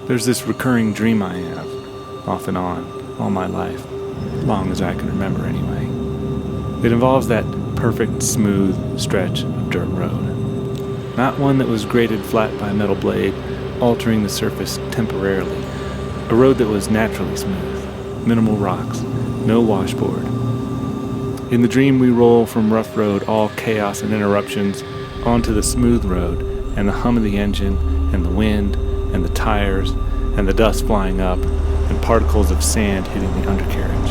There's this recurring dream I have, off and on, all my life, long as I can remember anyway. It involves that perfect, smooth stretch of dirt road. Not one that was grated flat by a metal blade, altering the surface temporarily. A road that was naturally smooth, minimal rocks, no washboard. In the dream we roll from rough road, all chaos and interruptions, onto the smooth road, and the hum of the engine, and the wind, and the tires, and the dust flying up, and particles of sand hitting the undercarriage.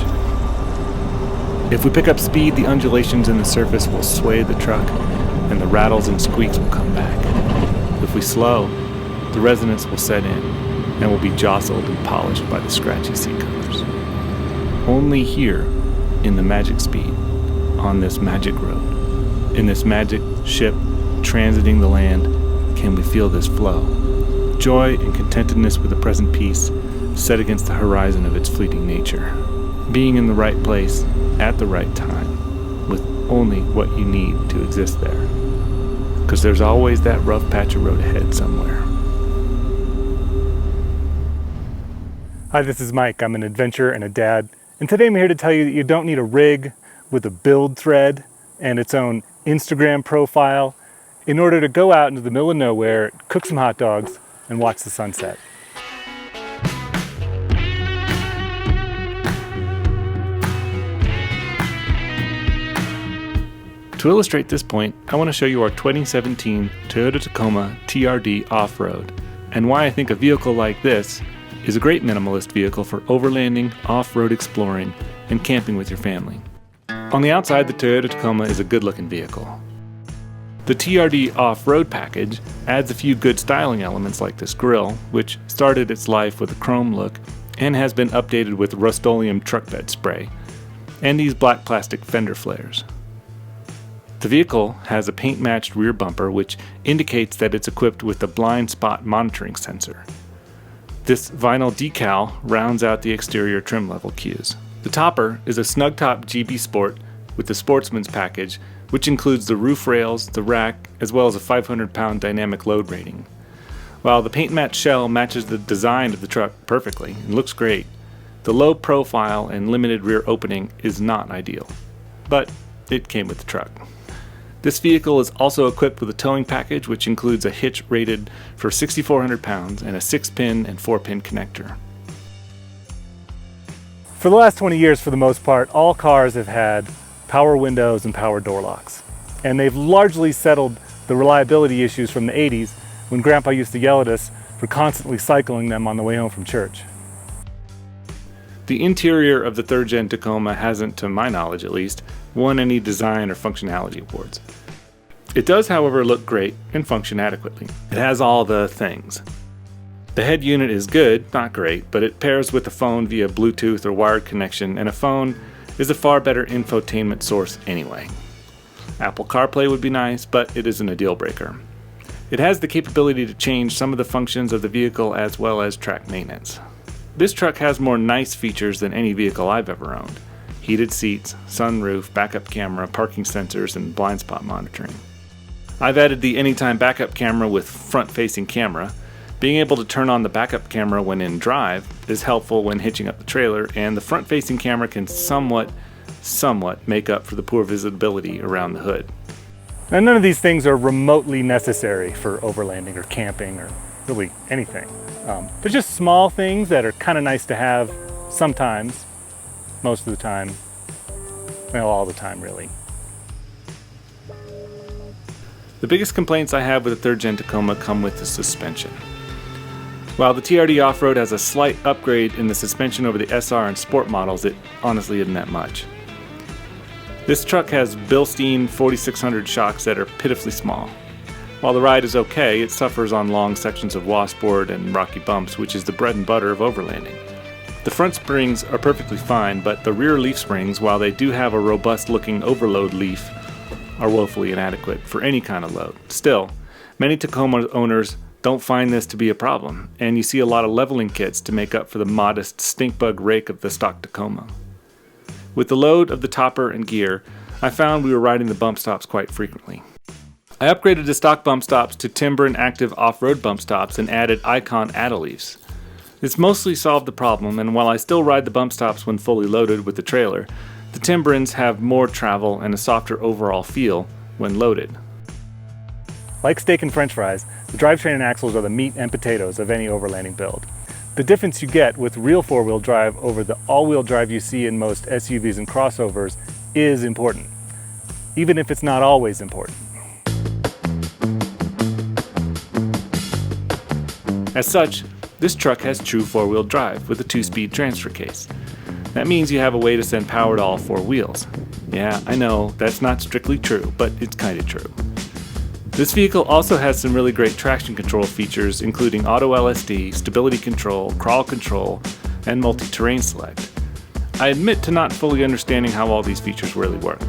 If we pick up speed, the undulations in the surface will sway the truck, and the rattles and squeaks will come back. If we slow, the resonance will set in, and will be jostled and polished by the scratchy seat covers. Only here, in the magic speed, on this magic road, in this magic ship transiting the land, can we feel this flow. Joy and contentedness with the present peace, set against the horizon of its fleeting nature. Being in the right place, at the right time, with only what you need to exist there. Because there's always that rough patch of road ahead somewhere. Hi, this is Mike. I'm an adventurer and a dad. And today I'm here to tell you that you don't need a rig with a build thread and its own Instagram profile in order to go out into the middle of nowhere, cook some hot dogs, and watch the sunset. To illustrate this point, I want to show you our 2017 Toyota Tacoma TRD Off-Road, and why I think a vehicle like this is a great minimalist vehicle for overlanding, off-road exploring, and camping with your family. On the outside, the Toyota Tacoma is a good-looking vehicle. The TRD Off-Road package adds a few good styling elements like this grille, which started its life with a chrome look and has been updated with Rustoleum truck bed spray, and these black plastic fender flares. The vehicle has a paint-matched rear bumper which indicates that it's equipped with a blind spot monitoring sensor. This vinyl decal rounds out the exterior trim level cues. The topper is a SnugTop GB Sport with the Sportsman's package, which includes the roof rails, the rack, as well as a 500-pound dynamic load rating. While the paint-matched shell matches the design of the truck perfectly and looks great, the low profile and limited rear opening is not ideal. But it came with the truck. This vehicle is also equipped with a towing package which includes a hitch rated for 6,400 pounds and a 6-pin and 4-pin connector. For the last 20 years, for the most part, all cars have had power windows and power door locks. And they've largely settled the reliability issues from the 80s when Grandpa used to yell at us for constantly cycling them on the way home from church. The interior of the 3rd Gen Tacoma hasn't, to my knowledge at least, won any design or functionality awards. It does, however, look great and function adequately. It has all the things. The head unit is good, not great, but it pairs with a phone via Bluetooth or wired connection, and a phone is a far better infotainment source anyway. Apple CarPlay would be nice, but it isn't a deal breaker. It has the capability to change some of the functions of the vehicle as well as track maintenance. This truck has more nice features than any vehicle I've ever owned. Heated seats, sunroof, backup camera, parking sensors, and blind spot monitoring. I've added the anytime backup camera with front-facing camera. Being able to turn on the backup camera when in drive is helpful when hitching up the trailer, and the front-facing camera can somewhat make up for the poor visibility around the hood. Now, none of these things are remotely necessary for overlanding or camping or really anything. They're just small things that are kind of nice to have sometimes, most of the time, well, all the time really. The biggest complaints I have with the 3rd Gen Tacoma come with the suspension. While the TRD Off-Road has a slight upgrade in the suspension over the SR and Sport models, it honestly isn't that much. This truck has Bilstein 4600 shocks that are pitifully small. While the ride is okay, it suffers on long sections of washboard and rocky bumps, which is the bread and butter of overlanding. The front springs are perfectly fine, but the rear leaf springs, while they do have a robust-looking overload leaf, are woefully inadequate for any kind of load. Still, many Tacoma owners don't find this to be a problem, and you see a lot of leveling kits to make up for the modest stink bug rake of the stock Tacoma. With the load of the topper and gear, I found we were riding the bump stops quite frequently. I upgraded the stock bump stops to timber and active off-road bump stops and added Icon add-a-leafs. It's mostly solved the problem, and while I still ride the bump stops when fully loaded with the trailer, the Timberins have more travel and a softer overall feel when loaded. Like steak and french fries, the drivetrain and axles are the meat and potatoes of any overlanding build. The difference you get with real four-wheel drive over the all-wheel drive you see in most SUVs and crossovers is important, even if it's not always important. As such, this truck has true four-wheel drive with a 2-speed transfer case. That means you have a way to send power to all 4 wheels. Yeah, I know, that's not strictly true, but it's kinda true. This vehicle also has some really great traction control features, including auto LSD, stability control, crawl control, and multi-terrain select. I admit to not fully understanding how all these features really work.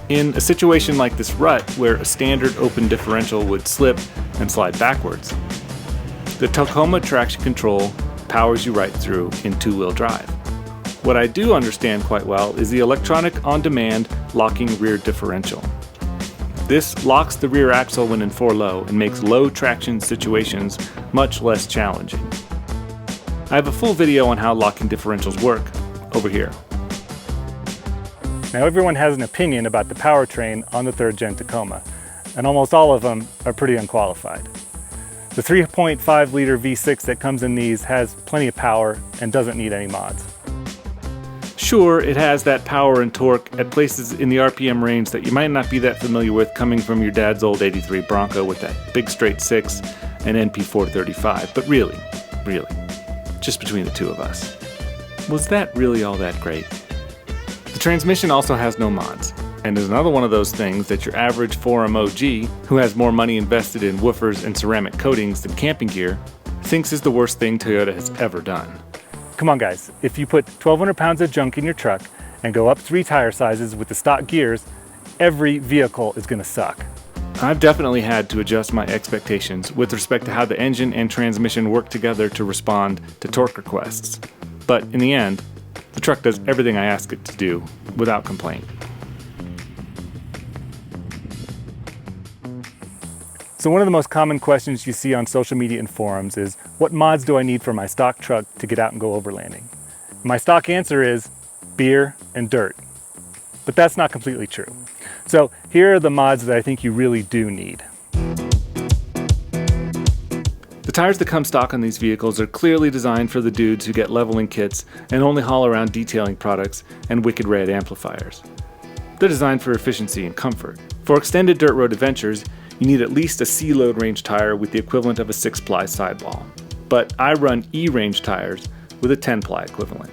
In a situation like this rut, where a standard open differential would slip and slide backwards, the Tacoma traction control powers you right through in 2-wheel drive. What I do understand quite well is the electronic on-demand locking rear differential. This locks the rear axle when in 4-low and makes low traction situations much less challenging. I have a full video on how locking differentials work over here. Now everyone has an opinion about the powertrain on the 3rd Gen Tacoma, and almost all of them are pretty unqualified. The 3.5 liter V6 that comes in these has plenty of power and doesn't need any mods. Sure, it has that power and torque at places in the RPM range that you might not be that familiar with coming from your dad's old '83 Bronco with that big straight 6 and NP435, but really, just between the two of us, was that really all that great? The transmission also has no mods, and is another one of those things that your average 4M OG, who has more money invested in woofers and ceramic coatings than camping gear, thinks is the worst thing Toyota has ever done. Come on guys, if you put 1,200 pounds of junk in your truck and go up 3 tire sizes with the stock gears, every vehicle is gonna suck. I've definitely had to adjust my expectations with respect to how the engine and transmission work together to respond to torque requests. But in the end, the truck does everything I ask it to do without complaint. So one of the most common questions you see on social media and forums is, what mods do I need for my stock truck to get out and go overlanding? My stock answer is beer and dirt. But that's not completely true. So here are the mods that I think you really do need. The tires that come stock on these vehicles are clearly designed for the dudes who get leveling kits and only haul around detailing products and wicked red amplifiers. They're designed for efficiency and comfort. For extended dirt road adventures, you need at least a C load range tire with the equivalent of a 6-ply sidewall. But I run E range tires with a 10-ply equivalent.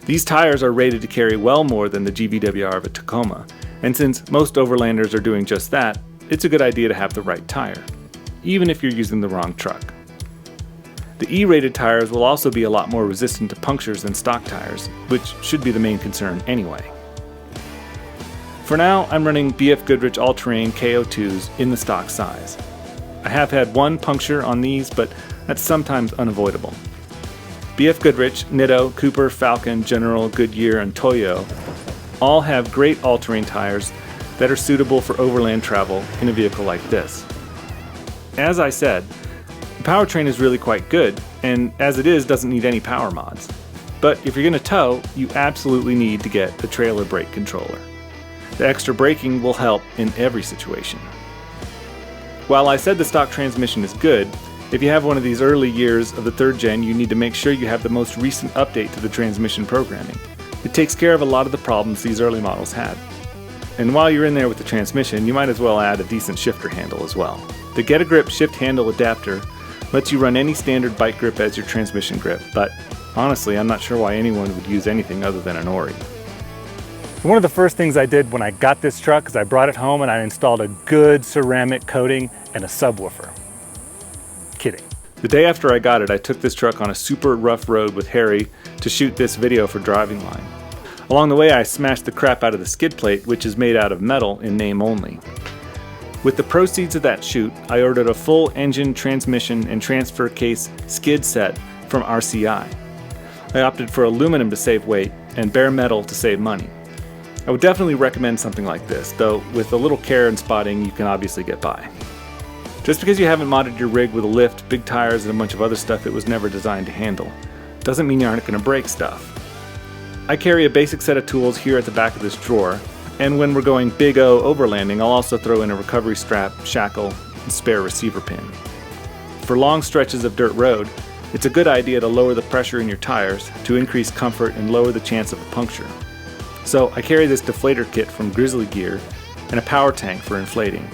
These tires are rated to carry well more than the GVWR of a Tacoma, and since most overlanders are doing just that, it's a good idea to have the right tire, even if you're using the wrong truck. The E-rated tires will also be a lot more resistant to punctures than stock tires, which should be the main concern anyway. For now, I'm running BF Goodrich all-terrain KO2s in the stock size. I have had one puncture on these, but that's sometimes unavoidable. BF Goodrich, Nitto, Cooper, Falcon, General, Goodyear, and Toyo all have great all-terrain tires that are suitable for overland travel in a vehicle like this. As I said, the powertrain is really quite good, and as it is, doesn't need any power mods. But if you're going to tow, you absolutely need to get a trailer brake controller. The extra braking will help in every situation. While I said the stock transmission is good, if you have one of these early years of the 3rd gen, you need to make sure you have the most recent update to the transmission programming. It takes care of a lot of the problems these early models had. And while you're in there with the transmission, you might as well add a decent shifter handle as well. The Get a Grip shift handle adapter lets you run any standard bike grip as your transmission grip, but honestly, I'm not sure why anyone would use anything other than an Ori. One of the first things I did when I got this truck is I brought it home and I installed a good ceramic coating and a subwoofer. Kidding. The day after I got it, I took this truck on a super rough road with Harry to shoot this video for Driving Line. Along the way, I smashed the crap out of the skid plate, which is made out of metal in name only. With the proceeds of that shoot, I ordered a full engine, transmission, and transfer case skid set from RCI. I opted for aluminum to save weight and bare metal to save money. I would definitely recommend something like this, though with a little care and spotting you can obviously get by. Just because you haven't modded your rig with a lift, big tires, and a bunch of other stuff it was never designed to handle, doesn't mean you aren't going to break stuff. I carry a basic set of tools here at the back of this drawer, and when we're going big O overlanding, I'll also throw in a recovery strap, shackle, and spare receiver pin. For long stretches of dirt road, it's a good idea to lower the pressure in your tires to increase comfort and lower the chance of a puncture. So I carry this deflator kit from Grizzly Gear and a power tank for inflating.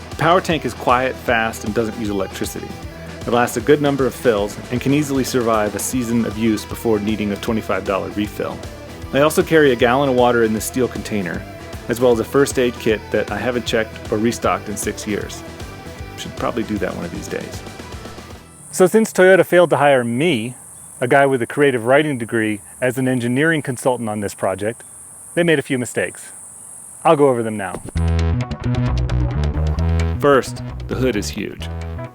The power tank is quiet, fast, and doesn't use electricity. It lasts a good number of fills and can easily survive a season of use before needing a $25 refill. I also carry a gallon of water in this steel container, as well as a first aid kit that I haven't checked or restocked in 6 years. Should probably do that one of these days. So since Toyota failed to hire me, a guy with a creative writing degree, as an engineering consultant on this project, they made a few mistakes. I'll go over them now. First, the hood is huge.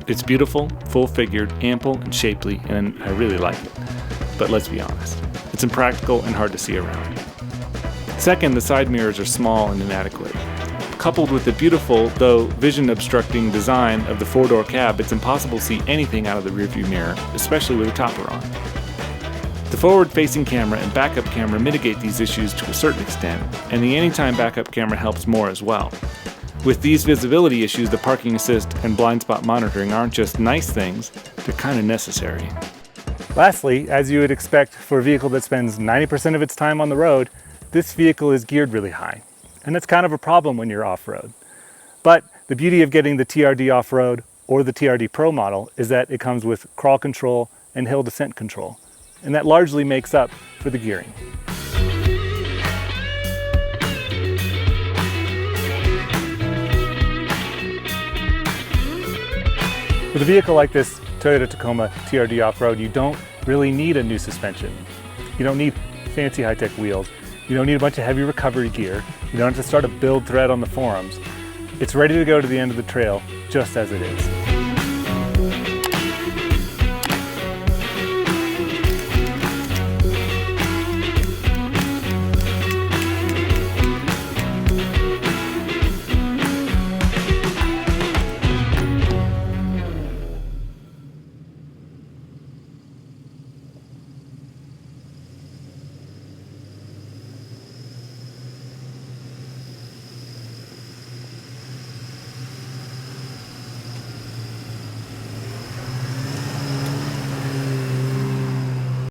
It's beautiful, full-figured, ample, and shapely, and I really like it. But let's be honest, it's impractical and hard to see around. Second, the side mirrors are small and inadequate. Coupled with the beautiful, though vision-obstructing design of the four-door cab, it's impossible to see anything out of the rearview mirror, especially with a topper on. The forward-facing camera and backup camera mitigate these issues to a certain extent, and the anytime backup camera helps more as well. With these visibility issues, the parking assist and blind spot monitoring aren't just nice things, they're kind of necessary. Lastly, as you would expect for a vehicle that spends 90% of its time on the road, this vehicle is geared really high. And that's kind of a problem when you're off-road. But the beauty of getting the TRD Off-Road or the TRD Pro model is that it comes with crawl control and hill descent control. And that largely makes up for the gearing. With a vehicle like this Toyota Tacoma TRD Off-Road, you don't really need a new suspension. You don't need fancy high-tech wheels. You don't need a bunch of heavy recovery gear. You don't have to start a build thread on the forums. It's ready to go to the end of the trail just as it is.